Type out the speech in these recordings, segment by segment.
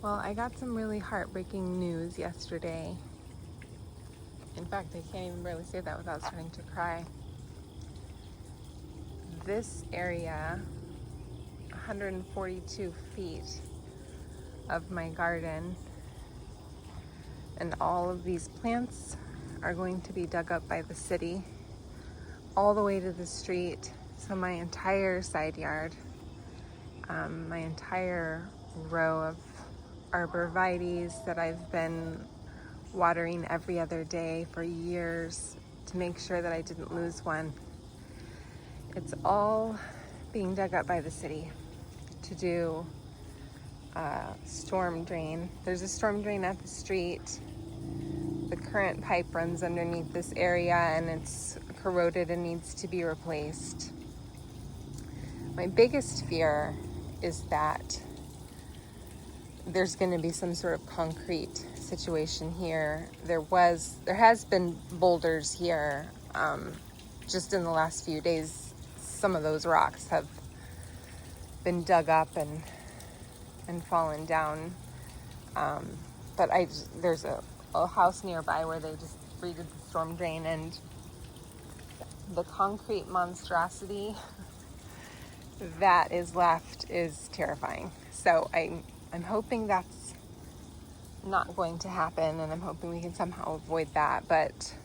Well, I got some really heartbreaking news yesterday. In fact, I can't even barely say that without starting to cry. This area, 142 feet of my garden, and all of these plants are going to be dug up by the city all the way to the street. So my entire side yard, my entire row of arborvitaes that I've been watering every other day for years to make sure that I didn't lose one. It's all being dug up by the city to do a storm drain. There's a storm drain at the street. The current pipe runs underneath this area and it's corroded and needs to be replaced. My biggest fear is that there's going to be some sort of concrete situation here. There has been boulders here. Just in the last few days, some of those rocks have been dug up and fallen down. But there's a house nearby where they just redid the storm drain, and the concrete monstrosity that is left is terrifying. So I'm hoping that's not going to happen, and I'm hoping we can somehow avoid that. But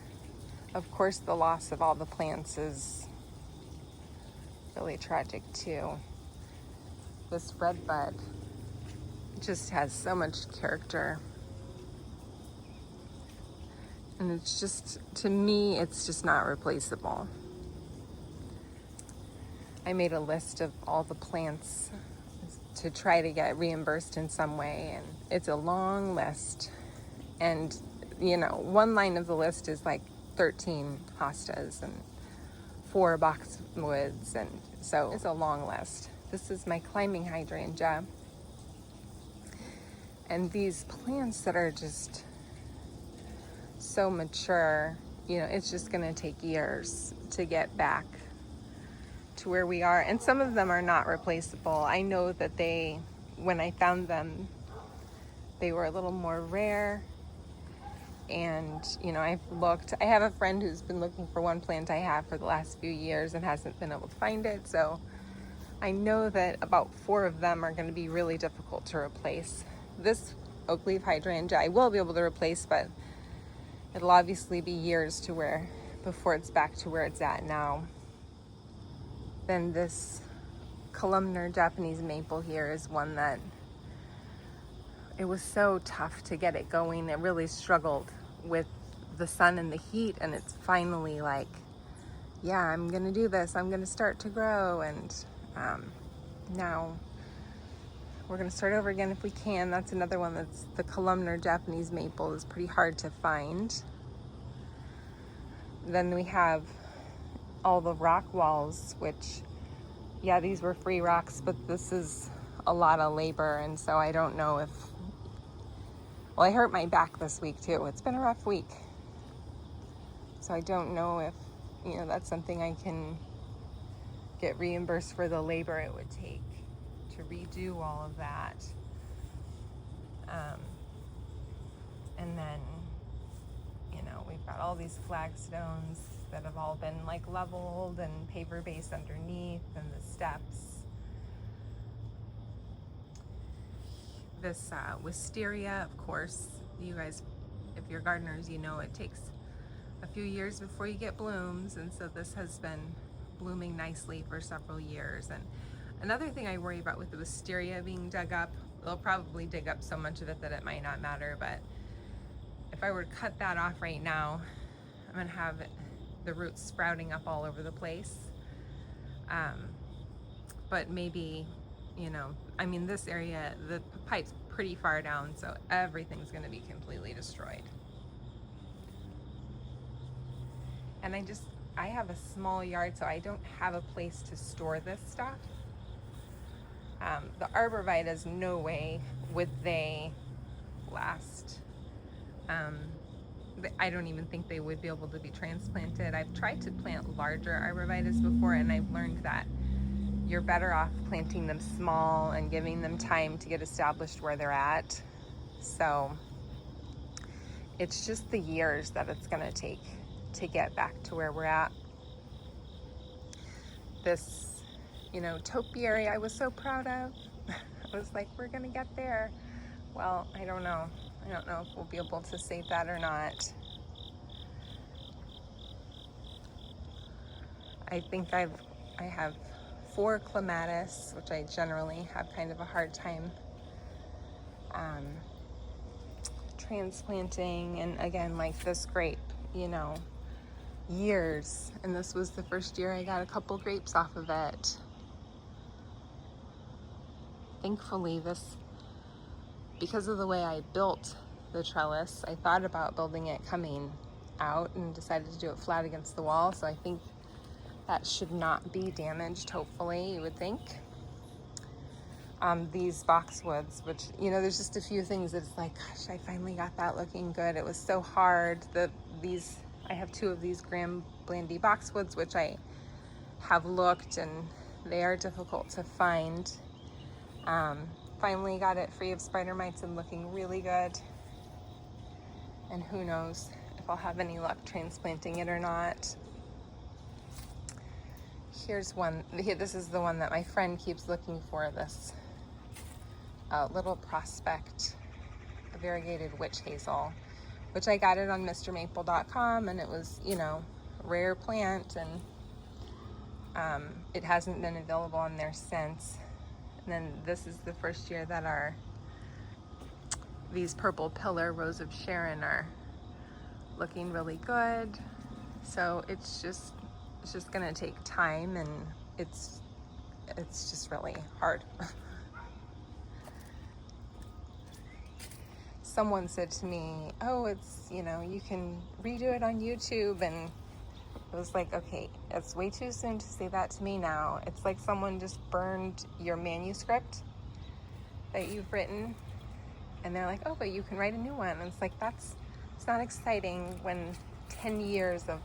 of course, the loss of all the plants is really tragic too. This red bud just has so much character. And it's just, to me, it's just not replaceable. I made a list of all the plants to try to get reimbursed in some way, and it's a long list. And, one line of the list is like 13 hostas and 4 boxwoods, and so it's a long list. This is my climbing hydrangea. And these plants that are just so mature, it's just going to take years to get back to where we are. And some of them are not replaceable. I know that when I found them, they were a little more rare. And, I have a friend who's been looking for one plant I have for the last few years and hasn't been able to find it. So I know that about 4 of them are going to be really difficult to replace. This oakleaf hydrangea I will be able to replace, but it'll obviously be years before it's back to where it's at now. Then this columnar Japanese maple here is one that it was so tough to get it going. It really struggled with the sun and the heat, and it's finally like, yeah, I'm gonna do this. I'm gonna start to grow, and now we're gonna start over again if we can. That's another one that's the columnar Japanese maple is pretty hard to find. Then we have all the rock walls, which, yeah, these were free rocks, but this is a lot of labor, and so I don't know if, well, I hurt my back this week too. It's been a rough week. So I don't know if, that's something I can get reimbursed for the labor it would take to redo all of that. And then, we've got all these flagstones that have all been like leveled and paver base underneath, and the steps. This wisteria, of course, you guys, if you're gardeners, it takes a few years before you get blooms, and so this has been blooming nicely for several years. And another thing I worry about with the wisteria being dug up, they'll probably dig up so much of it that it might not matter, but if I were to cut that off right now, I'm gonna have the roots sprouting up all over the place. But maybe, this area, the pipe's pretty far down, so everything's gonna be completely destroyed. And I have a small yard, so I don't have a place to store this stuff. The arborvitaes, no way would they last. I don't even think they would be able to be transplanted. I've tried to plant larger arborvitaes before, and I've learned that you're better off planting them small and giving them time to get established where they're at. So it's just the years that it's going to take to get back to where we're at. This, topiary I was so proud of. I was like, we're going to get there. Well, I don't know. I don't know if we'll be able to save that or not. I think I have 4 clematis, which I generally have kind of a hard time transplanting. And again, like this grape, years. And this was the first year I got a couple grapes off of it. Thankfully, because of the way I built the trellis, I thought about building it coming out and decided to do it flat against the wall. So I think that should not be damaged, hopefully, you would think. These boxwoods, which, there's just a few things that it's like, gosh, I finally got that looking good. It was so hard. I have 2 of these Graham Blandy boxwoods, which I have looked, and they are difficult to find. Finally got it free of spider mites and looking really good. And who knows if I'll have any luck transplanting it or not. Here's one. This is the one that my friend keeps looking for, this little prospect variegated witch hazel, which I got it on MrMaple.com, and it was, rare plant, and it hasn't been available on there since. And then this is the first year that these purple pillar Rose of Sharon are looking really good. So it's just gonna take time, and it's just really hard. Someone said to me, oh, it's, you can redo it on YouTube, and it was like, okay, it's way too soon to say that to me now. It's like someone just burned your manuscript that you've written, and they're like, oh, but you can write a new one. And it's like, it's not exciting when 10 years of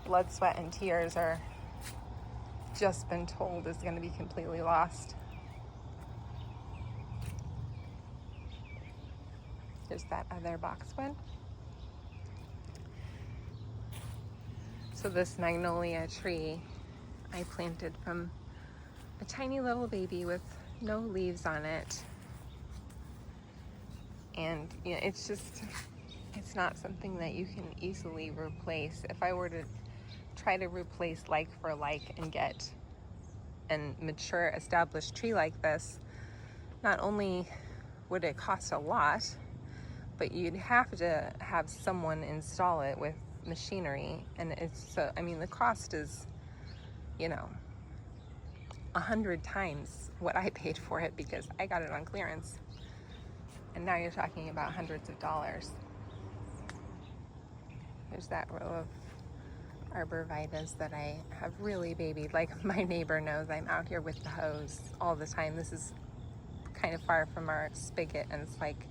blood, sweat, and tears are just been told is going to be completely lost. There's that other boxwood. So this Magnolia tree I planted from a tiny little baby with no leaves on it. And it's not something that you can easily replace. If I were to try to replace like for like and get a mature established tree like this, not only would it cost a lot, but you'd have to have someone install it with machinery, and the cost is 100 times what I paid for it because I got it on clearance, and now you're talking about hundreds of dollars. There's that row of arborvitaes that I have really babied. Like, my neighbor knows I'm out here with the hose all the time. This is kind of far from our spigot, and it's like,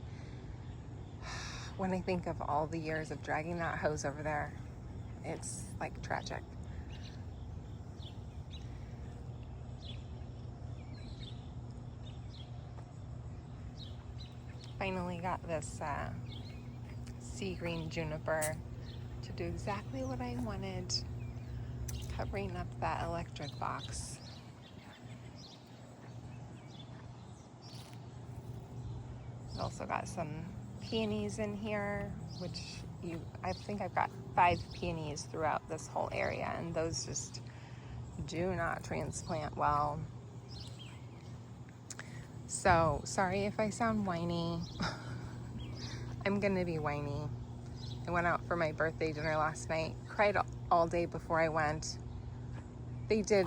when I think of all the years of dragging that hose over there, it's like tragic. Finally got this sea green juniper to do exactly what I wanted, covering up that electric box. I've also got some peonies in here, which I think I've got 5 peonies throughout this whole area, and those just do not transplant well. So sorry if I sound whiny. I'm gonna be whiny. I went out for my birthday dinner last night, cried all day before I went. They did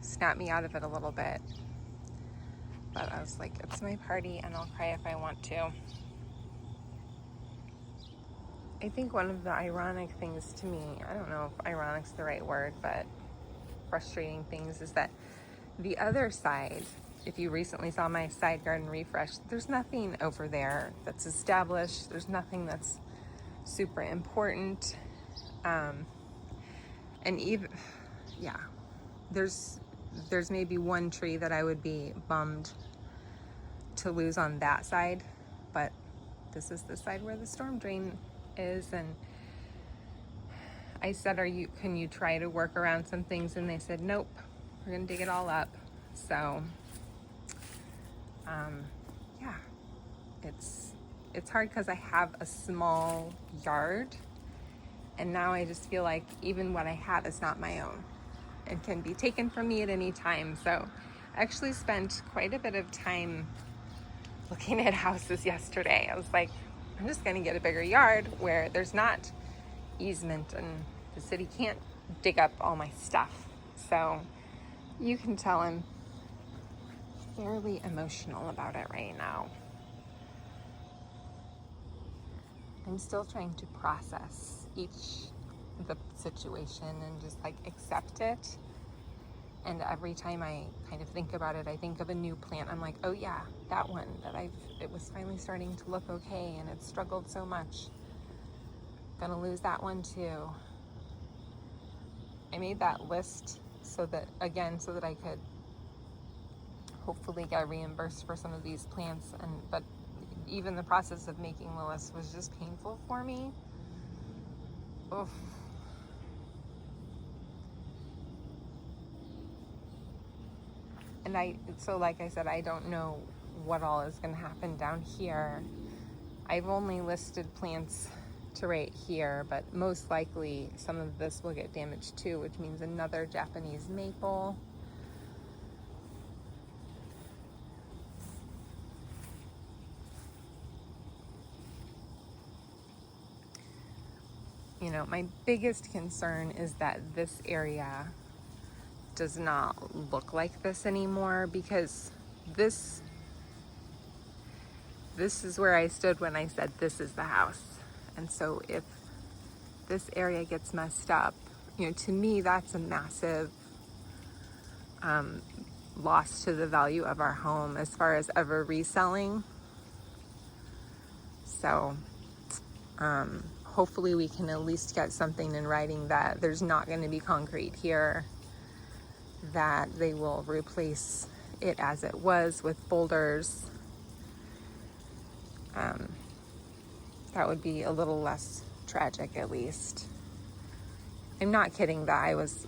snap me out of it a little bit, but I was like, it's my party and I'll cry if I want to. I think one of the ironic things to me, I don't know if ironic's the right word, but frustrating things, is that the other side, if you recently saw my side garden refresh, there's nothing over there that's established. There's nothing that's super important. And even, there's there's maybe one tree that I would be bummed to lose on that side, but this is the side where the storm drain is. And I said, can you try to work around some things? And they said, nope, we're gonna dig it all up. So yeah, it's hard because I have a small yard, and now I just feel like even what I have is not my own and can be taken from me at any time. So I actually spent quite a bit of time looking at houses yesterday. I was like, I'm just gonna get a bigger yard where there's not easement and the city can't dig up all my stuff. So you can tell I'm fairly emotional about it right now. I'm still trying to process the situation and just like accept it. And every time I kind of think about it, I think of a new plant. I'm like, oh yeah, that one it was finally starting to look okay and it struggled so much. Gonna lose that one too. I made that list so that I could hopefully get reimbursed for some of these plants, but even the process of making the list was just painful for me. Oof. And like I said, I don't know what all is going to happen down here. I've only listed plants to right here, but most likely some of this will get damaged too, which means another Japanese maple. You know, my biggest concern is that this area does not look like this anymore, because this is where I stood when I said this is the house. And so if this area gets messed up, you know, to me that's a massive loss to the value of our home as far as ever reselling. So hopefully we can at least get something in writing that there's not going to be concrete here, that they will replace it as it was with boulders. That would be a little less tragic at least. I'm not kidding that I was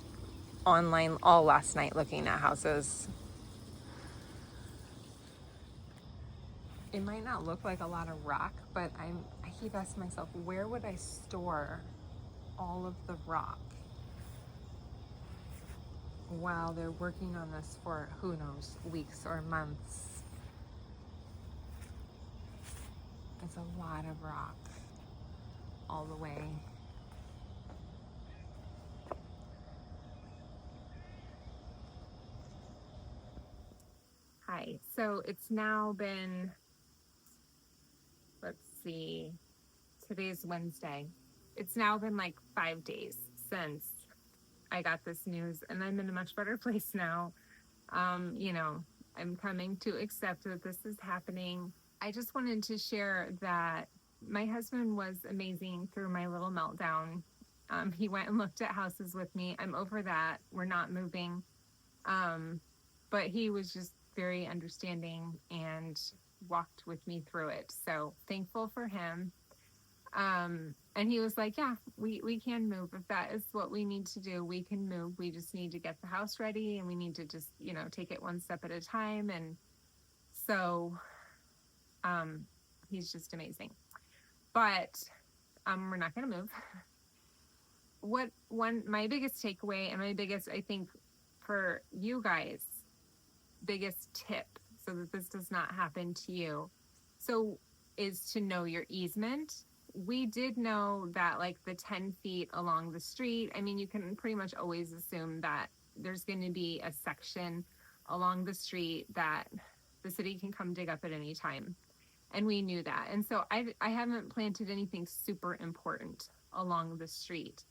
online all last night looking at houses. It might not look like a lot of rock, but I keep asking myself, where would I store all of the rock while they're working on this for, who knows, weeks or months? It's a lot of rock all the way. Hi, so it's now been, let's see, today's Wednesday. It's now been like 5 days since I got this news, and I'm in a much better place now. You know, I'm coming to accept that this is happening. I just wanted to share that my husband was amazing through my little meltdown. He went and looked at houses with me. I'm over that. We're not moving. But he was just very understanding and walked with me through it. So thankful for him. And he was like, yeah, we can move. If that is what we need to do, we can move. We just need to get the house ready, and we need to just, you know, take it one step at a time. And so, he's just amazing. But, we're not going to move. My biggest takeaway, and my biggest, I think, for you guys, biggest tip so that this does not happen to you, so is to know your easement. We did know that, like, the 10 feet along the street, I mean, you can pretty much always assume that there's going to be a section along the street that the city can come dig up at any time. And we knew that. And so I haven't planted anything super important along the street.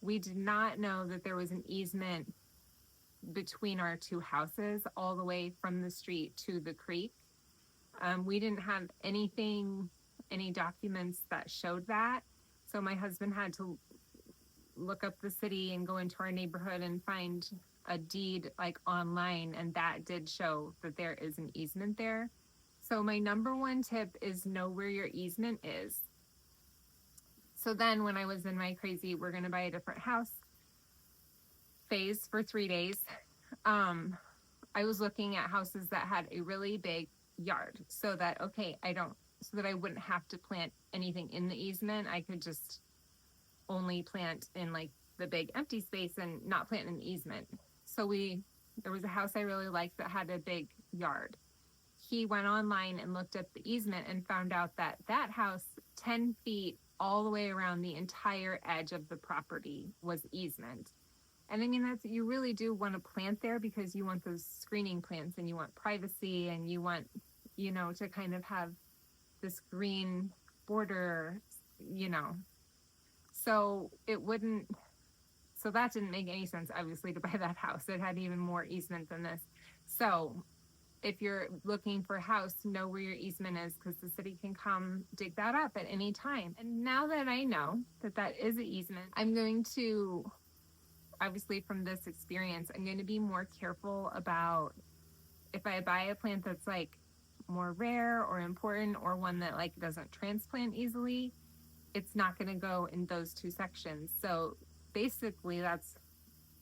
We did not know that there was an easement between our two houses all the way from the street to the creek. We didn't have any documents that showed that. So my husband had to look up the city and go into our neighborhood and find a deed like online, and that did show that there is an easement there. So my number one tip is know where your easement is. So then when I was in my crazy, we're going to buy a different house phase for 3 days, I was looking at houses that had a really big yard so that, okay, so that I wouldn't have to plant anything in the easement. I could just only plant in like the big empty space and not plant in the easement. So there was a house I really liked that had a big yard. He went online and looked up the easement and found out that that house, 10 feet all the way around the entire edge of the property, was easement. And I mean, you really do want to plant there because you want those screening plants and you want privacy and you want, to kind of have this green border, So so that didn't make any sense, obviously, to buy that house. It had even more easement than this. So if you're looking for a house, know where your easement is, because the city can come dig that up at any time. And now that I know that that is an easement, I'm going to, obviously from this experience, I'm going to be more careful about if I buy a plant that's like more rare or important, or one that like doesn't transplant easily, it's not going to go in those two sections. So basically that's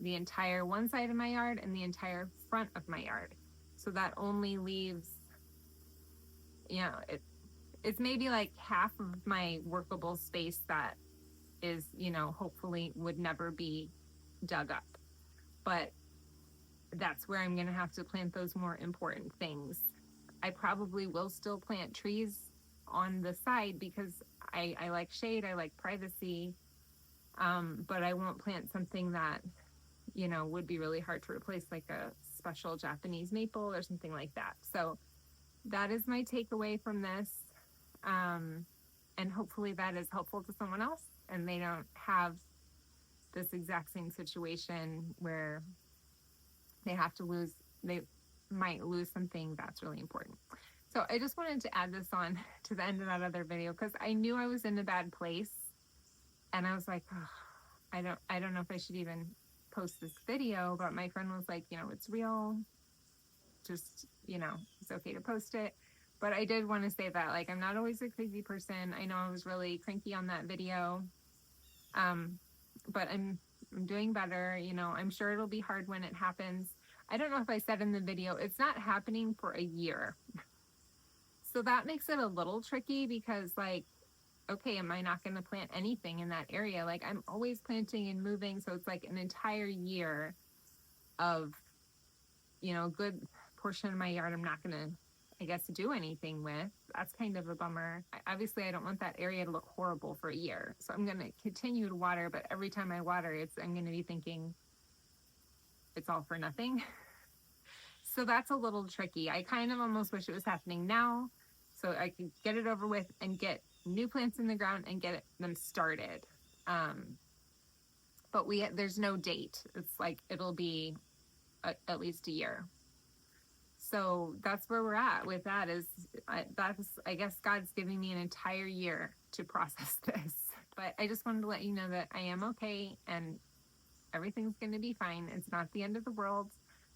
the entire one side of my yard and the entire front of my yard. So that only leaves, it's maybe like half of my workable space that is, hopefully would never be dug up. But that's where I'm going to have to plant those more important things. I probably will still plant trees on the side because I like shade, I like privacy, but I won't plant something that, would be really hard to replace, like a special Japanese maple or something like that. So that is my takeaway from this. And hopefully that is helpful to someone else and they don't have this exact same situation where they might lose something that's really important. So I just wanted to add this on to the end of that other video because I knew I was in a bad place and I was like, oh, I don't know if I should even post this video, but my friend was like, it's real, just, it's okay to post it. But I did want to say that, like, I'm not always a crazy person. I know I was really cranky on that video, but I'm doing better. I'm sure it'll be hard when it happens. I don't know if I said in the video, it's not happening for a year. So that makes it a little tricky because, like, okay, am I not going to plant anything in that area? Like, I'm always planting and moving. So it's like an entire year of, a good portion of my yard I'm not going to, I guess, do anything with. That's kind of a bummer. Obviously, I don't want that area to look horrible for a year. So I'm going to continue to water, but every time I water, I'm going to be thinking it's all for nothing. So that's a little tricky. I kind of almost wish it was happening now so I could get it over with and get new plants in the ground and get them started. But there's no date. It's like it'll be at least a year. So that's where we're at with that. I guess God's giving me an entire year to process this. But I just wanted to let you know that I am okay and everything's going to be fine. It's not the end of the world.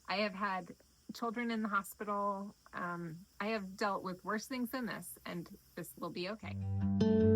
I have had children in the hospital. I have dealt with worse things than this, and this will be okay.